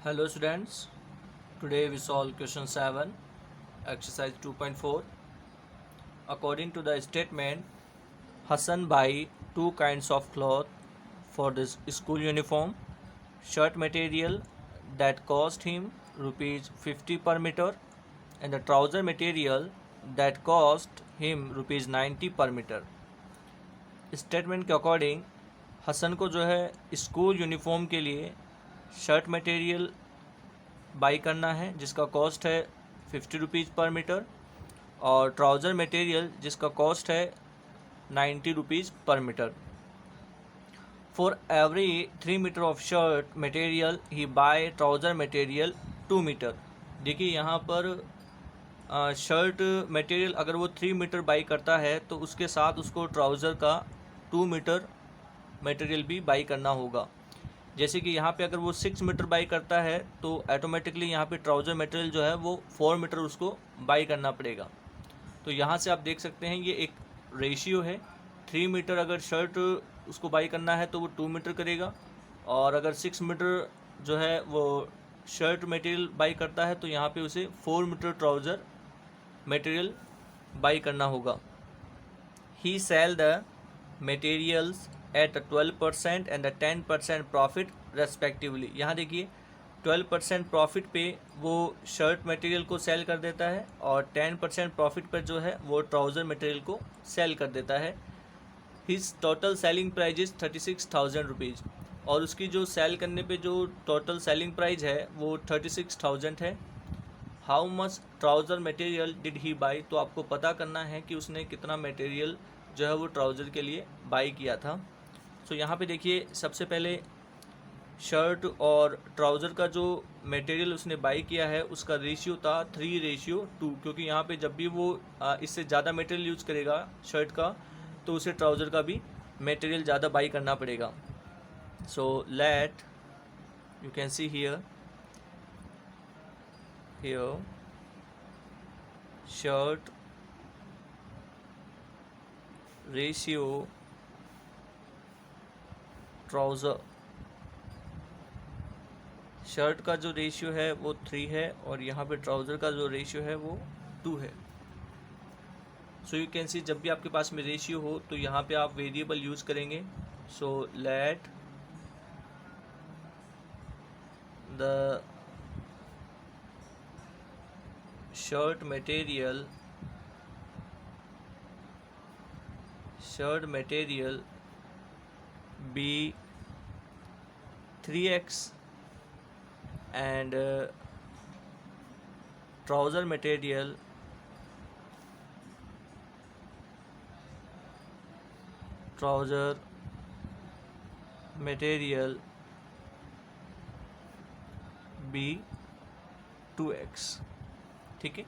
Hello students, today we solve question 7, exercise 2.4. According to the statement, Hassan buy two kinds of cloth for this school uniform. Shirt material that cost him rupees 50 per meter and the trouser material that cost him rupees 90 per meter. Statement के according Hasan को जो है school uniform के लिए shirt material buy करना है जिसका cost है 50 रुपीज़ पर मीटर और ट्राउज़र मटेरियल जिसका कॉस्ट है 90 rupees per metre. For every 3 metre of shirt material he buy trouser material 2 metre. देखिए यहाँ पर शर्ट मटेरियल अगर वो 3 मीटर बाई करता है तो उसके साथ उसको ट्राउज़र का 2 मीटर मटेरियल भी बाई करना होगा. जैसे कि यहाँ पे अगर वो 6 मीटर बाई करता है तो ऑटोमेटिकली यहाँ पे ट्राउज़र मटेरियल जो है वो 4 मीटर उसको बाई करना पड़ेगा. तो यहाँ से आप देख सकते हैं ये एक रेशियो है. 3 मीटर अगर शर्ट उसको बाई करना है तो वो 2 मीटर करेगा और अगर 6 मीटर जो है वो शर्ट मटेरियल बाई करता है तो यहाँ पे उसे 4 मीटर ट्राउज़र मटेरियल बाई करना होगा. He sell the materials at 12% and 10% profit respectively. यहाँ देखिए 12% प्रॉफिट पे वो शर्ट मटेरियल को सेल कर देता है और 10% प्रॉफिट पर जो है वो ट्राउज़र मटेरियल को सेल कर देता है. His total selling price is 36,000 rupees और उसकी जो सेल करने पे जो टोटल सेलिंग प्राइस है वो 36,000 है. How much trouser material did he by. तो आपको पता करना है कि उसने कितना मटेरियल जो है वो ट्राउज़र के लिए बाई किया था. सो यहाँ पे देखिए सबसे पहले शर्ट और ट्राउज़र का जो मटेरियल उसने बाई किया है उसका रेशियो था 3:2 क्योंकि यहाँ पे जब भी वो इससे ज़्यादा मटेरियल यूज़ करेगा शर्ट का तो उसे ट्राउज़र का भी मटेरियल ज़्यादा बाई करना पड़ेगा. So let you can see here shirt ratio trouser. Shirt का जो रेशियो है वो 3 है और यहाँ पे ट्राउज़र का जो रेशियो है वो 2 है. सो यू कैन सी जब भी आपके पास में रेशियो हो तो यहाँ पे आप वेरिएबल यूज़ करेंगे. So let the shirt material be 3x and trouser material be 2x. ठीक है.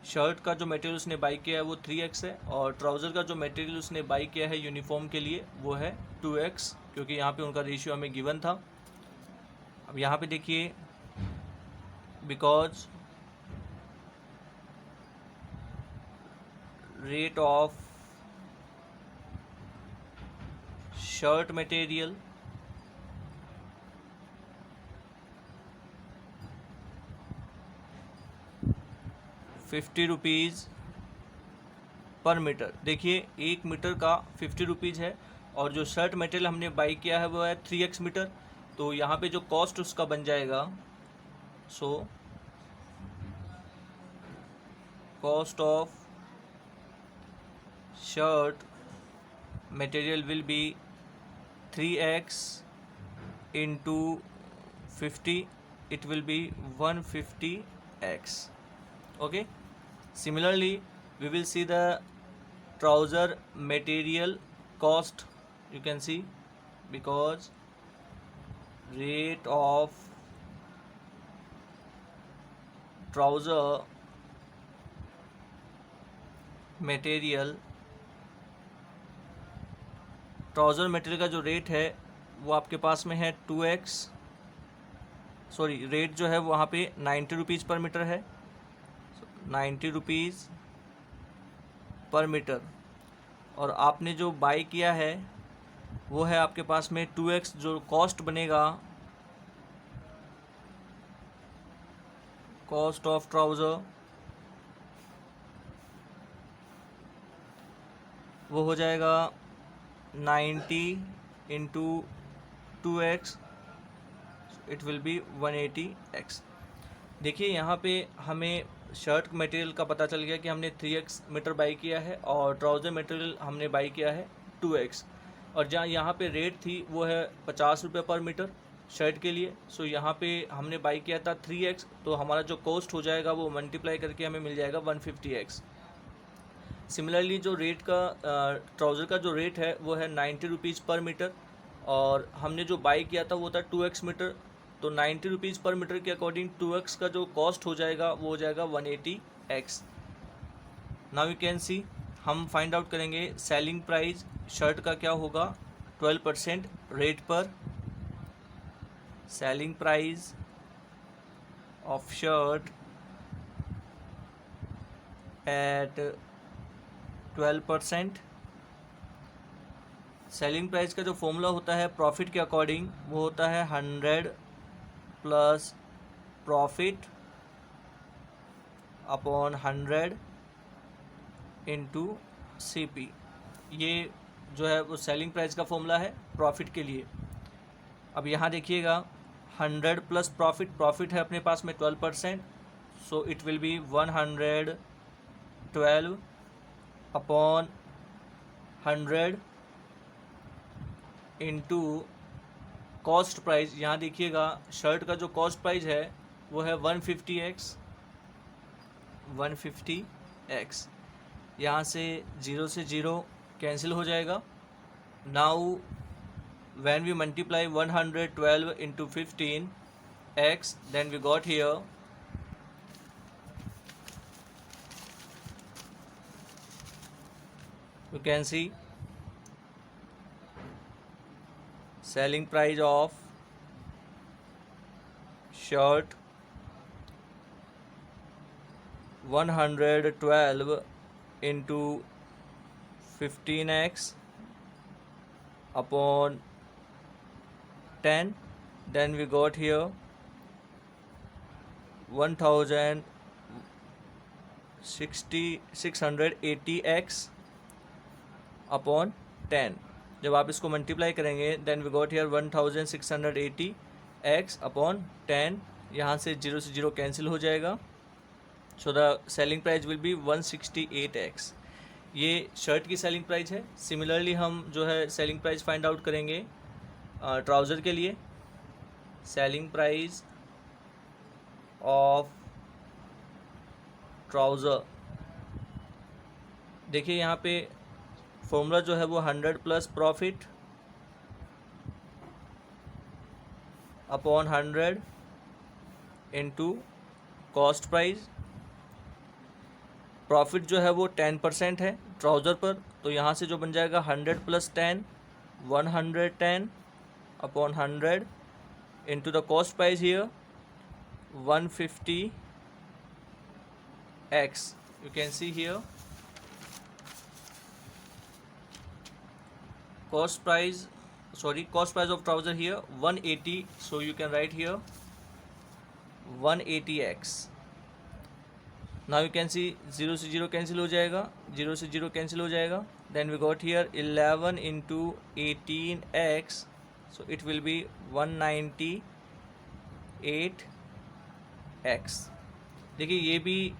शर्ट का जो मटेरियल उसने बाई किया है वो 3x है और ट्राउज़र का जो मटेरियल उसने बाई किया है यूनिफॉर्म के लिए वो है 2x क्योंकि यहाँ पे उनका रेशियो हमें गिवन था. अब यहाँ पे देखिए because rate of shirt material ₹50 पर मीटर. देखिए 1 मीटर का 50 रुपीज़ है और जो शर्ट मटेरियल हमने बाई किया है वो है 3x मीटर. तो यहाँ पे जो कॉस्ट उसका बन जाएगा so cost of shirt material will be 3x into 50. it will be 150x. okay. Similarly we will see the trouser material cost. you can see because rate of trouser material trouser material का जो rate है वो आपके पास में है 2x. Sorry rate जो है वहाँ पे 90 रुपीज़ पर मीटर है. 90 रुपीज़ पर मीटर और आपने जो बाई किया है वो है आपके पास में 2x. जो कॉस्ट बनेगा कॉस्ट ऑफ ट्राउज़र वो हो जाएगा 90 into 2x, it will B 180x। देखिए यहाँ पे हमें शर्ट मटेरियल का पता चल गया कि हमने 3x मीटर बाई किया है और ट्राउज़र मटेरियल हमने बाई किया है 2x, और जहाँ यहाँ पे रेट थी वो है 50 रुपये पर मीटर शर्ट के लिए। सो यहाँ पे हमने बाई किया था 3x, तो हमारा जो कॉस्ट हो जाएगा वो मल्टीप्लाई करके हमें मिल जाएगा 150x। सिमिलरली जो रेट का ट्राउज़र का जो रेट है वो है 90 रुपीज़ पर मीटर, और हमने जो बाई किया था वो था 2x मीटर, तो 90 रुपीज़ पर मीटर के अकॉर्डिंग 2x का जो कॉस्ट हो जाएगा वो हो जाएगा 180x। Now you can see, हम फाइंड आउट करेंगे सेलिंग प्राइस शर्ट का क्या होगा 12% रेट पर। Selling price of shirt eight 12%। Selling price का जो फॉर्मूला होता है प्रॉफिट के अकॉर्डिंग वो होता है 100 plus profit upon 100 into CP। ये जो है वो सेलिंग प्राइस का फॉर्मूला है प्रॉफिट के लिए। अब यहाँ देखिएगा 100 प्लस प्रॉफिट है अपने पास में 12%, so it will B 112 upon 100 into cost price. यहाँ देखिएगा शर्ट का जो कॉस्ट प्राइस है वो है 150x। यहाँ से 0 से 0 कैंसिल हो जाएगा। Now when we multiply 112 into 15x, then we got here you can see selling price of shirt 112 into 15x upon 10, then we got here 1680x upon 10। जब आप इसको मल्टीप्लाई करेंगे then we got here 1680x upon 10। यहाँ से 0 से 0 cancel हो जाएगा, so the selling price will be 168x। ये शर्ट की सेलिंग प्राइस है। सिमिलरली हम जो है सेलिंग प्राइस फाइंड आउट करेंगे ट्राउज़र के लिए। सेलिंग प्राइस ऑफ ट्राउज़र, देखिए यहाँ पे फॉर्मूला जो है वो 100 plus profit upon 100 into cost price. Profit जो है वो 10% है ट्राउज़र पर, तो यहाँ से जो बन जाएगा 100 plus 10 110 upon 100 into the cost price here 150x। You can see here cost price of trouser here 180, so you can write here 180x। now you can see 0 से 0 कैंसिल हो जाएगा, 0 से 0 कैंसिल हो जाएगा, then we got here 11 into 18x, so it will be 198x। देखिए ये भी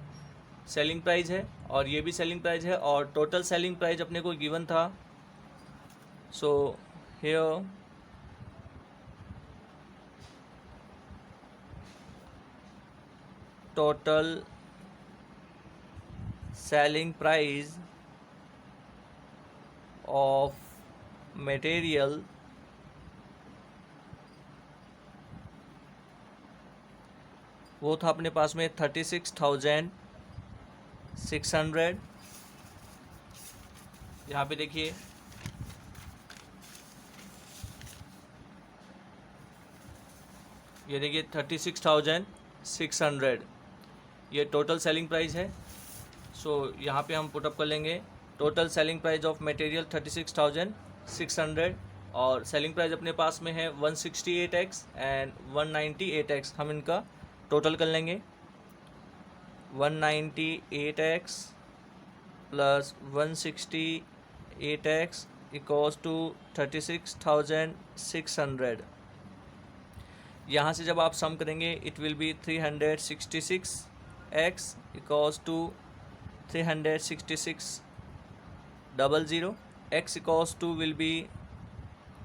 selling price है और ये भी सेलिंग प्राइस है, और टोटल सेलिंग प्राइस अपने को गिवन था। So here total selling price of material वो था अपने पास में 36,600। यहाँ पे देखिए ये देखिए 36,600 ये टोटल सेलिंग प्राइस है। सो यहाँ पे हम पुटअप कर लेंगे total selling price of material 36,600, और सेलिंग प्राइस अपने पास में है 168x एंड 198x। हम इनका टोटल कर लेंगे। 198x plus 168x equals to 36,600. यहाँ से जब आप सम करेंगे it will be 366x equals to 366,000. x equals to will be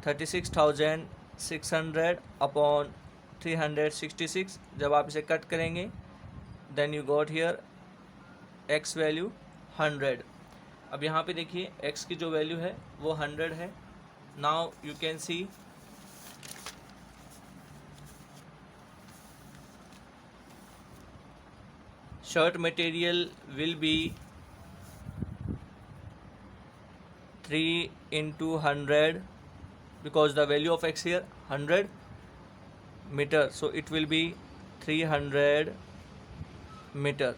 36,600 upon 366. जब आप इसे कट करेंगे then you got here x value 100. अब यहाँ पे देखिए x की जो वैल्यू है वो 100 है. Now you can see shirt material will be 3 into 100 because the value of x here 100 meter, so it will be 300 meter.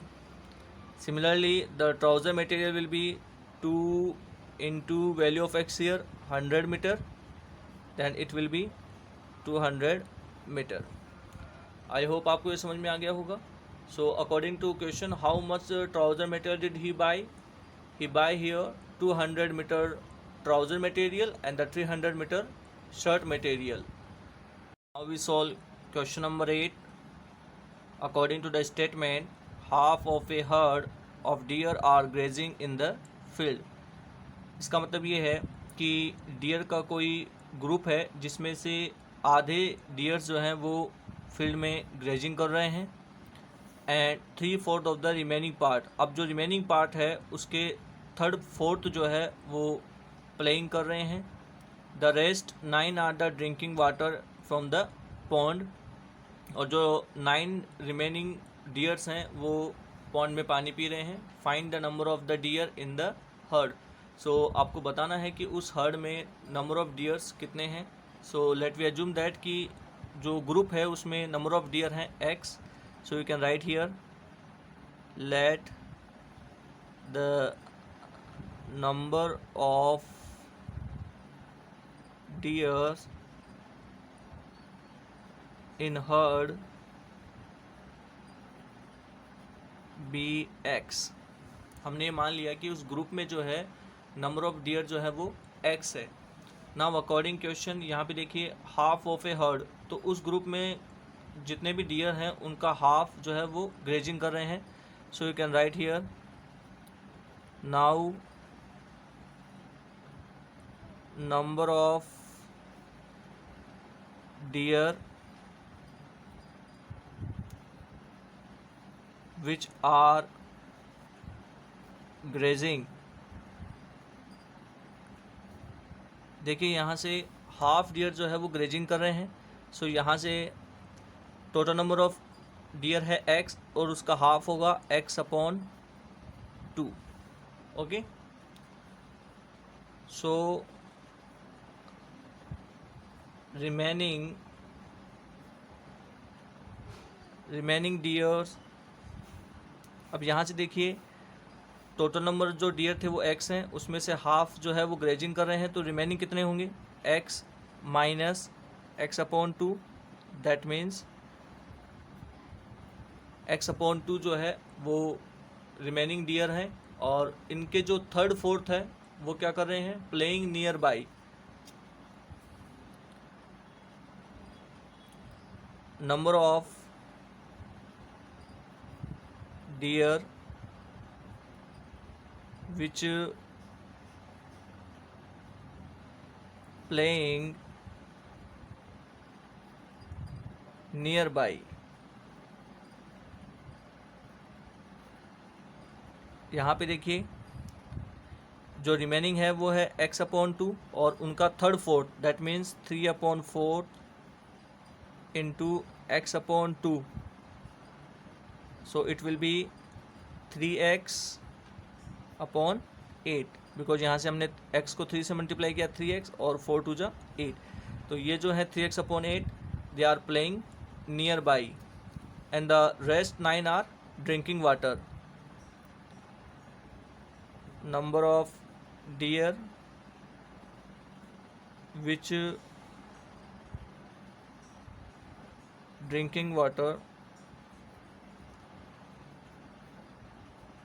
Similarly the trouser material will be 2 into value of x here 100 meter, then it will be 200 meter. I hope आपको ये समझ में आ गया होगा. So according to question, how much trouser material did he buy? He buy here 200 meter trouser material and the 300 meter shirt material. Now we solve question number 8. According to the statement, half of a herd of deer are grazing in the field. इसका मतलब ये है कि dear का कोई group है जिसमें से आधे डियर्स जो हैं वो फील्ड में ग्रेजिंग कर रहे हैं and 3/4 of the remaining part. अब जो रिमेनिंग पार्ट है उसके 3/4 जो है वो प्लेइंग कर रहे हैं. The rest 9 are the drinking water from the pond. और जो 9 रिमेनिंग डियर्स हैं वो पॉन्ड में पानी पी रहे हैं. Find the number of the deer in the herd. So आपको बताना है कि उस हर्ड में नंबर ऑफ डियर्स कितने हैं. So let we assume that कि जो ग्रुप है उसमें नंबर ऑफ डियर हैं x. So you can write here, let the number of deers in herd be x. हमने मान लिया कि उस ग्रुप में जो है नंबर ऑफ डियर जो है वो x है. नाउ अकॉर्डिंग क्वेश्चन यहाँ पे देखिए हाफ ऑफ ए हर्ड, तो उस ग्रुप में जितने भी डियर हैं उनका हाफ जो है वो ग्रेजिंग कर रहे हैं. So you can write here now number of deer which are grazing. देखिए यहाँ से हाफ डियर जो है वो ग्रेजिंग कर रहे हैं. सो यहाँ से टोटल नंबर ऑफ डियर है x और उसका हाफ होगा x upon 2. Okay, so remaining dears. अब यहाँ से देखिए टोटल नंबर जो डियर थे वो x हैं, उसमें से हाफ जो है वो ग्रेजिंग कर रहे हैं. तो रिमेनिंग कितने होंगे x minus x upon 2. That means x upon 2 जो है वो रिमेनिंग डियर हैं और इनके जो 3/4 है वो क्या कर रहे हैं, playing near by. Number of deer which playing near by. यहाँ पे देखिए जो रिमेनिंग है वो है x अपॉन 2 और उनका 3/4 that means 3/4 into x upon 2. So it will B 3x upon 8 because यहाँ से हमने x को 3 से मल्टीप्लाई किया 3x और 4 2 जा 8. तो ये जो है 3x upon 8 they are playing near by and the rest 9 are drinking water. Number of deer which drinking water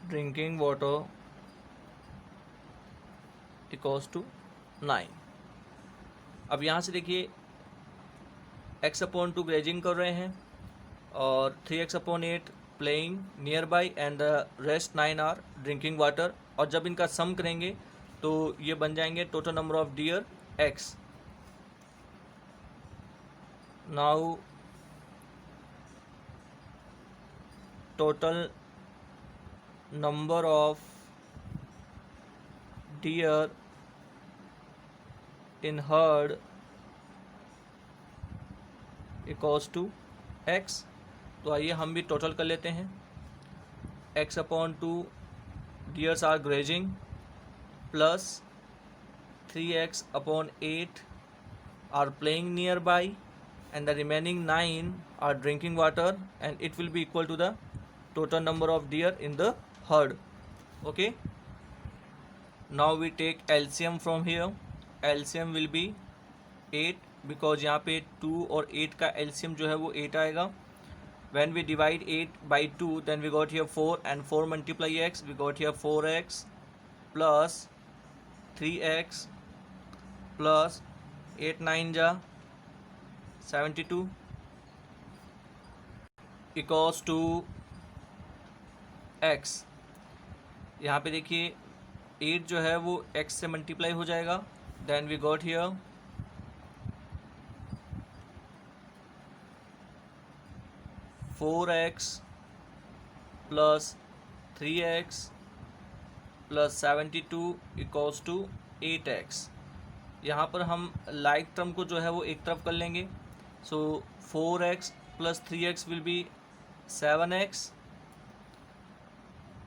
drinking water equals to 9। अब यहाँ से देखिए x/2 ग्रेजिंग कर रहे हैं और 3x/8 playing near by and the rest 9 are drinking water. और जब इनका सम करेंगे तो ये बन जाएंगे total number of deer x। Now total number of deer in herd equals to x। तो आइए हम भी टोटल कर लेते हैं। x/2 deers are grazing plus 3x/8 are playing nearby and the remaining 9 are drinking water, and it will be equal to the total number of deer in the herd. Okay, now we take LCM from here. LCM will be 8 because यहाँ पे 2 और 8 का LCM जो है वो 8 आएगा। When we divide 8 by 2 then we got here 4 and 4 multiply x, we got here 4x plus 3x plus 8 9 जा 72 equals to x। यहाँ पे देखिए 8 जो है वो x से मल्टीप्लाई हो जाएगा। Then we got here 4x plus 3x plus 72 equals to 8x। यहाँ पर हम लाइक टर्म को जो है वो एक तरफ कर लेंगे। So 4x plus 3x will be 7x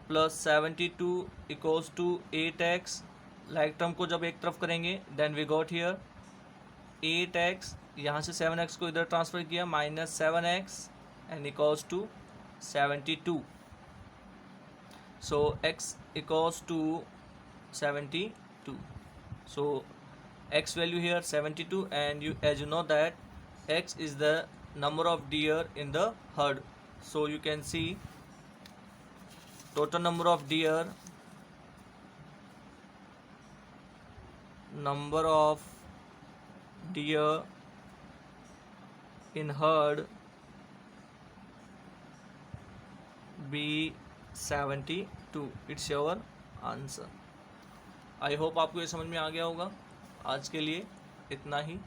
plus 72 equals to 8x। Like term को जब एक तरफ करेंगे then we got here 8x, यहाँ से 7x को इधर ट्रांसफ़र किया minus 7x and equals to 72। So x equals to 72। So x value here 72, and as you know that x is the number of deer in the herd. So you can see total number of deer in herd be 72. It's your answer. I hope आपको ये समझ में आ गया होगा। आज के लिए इतना ही।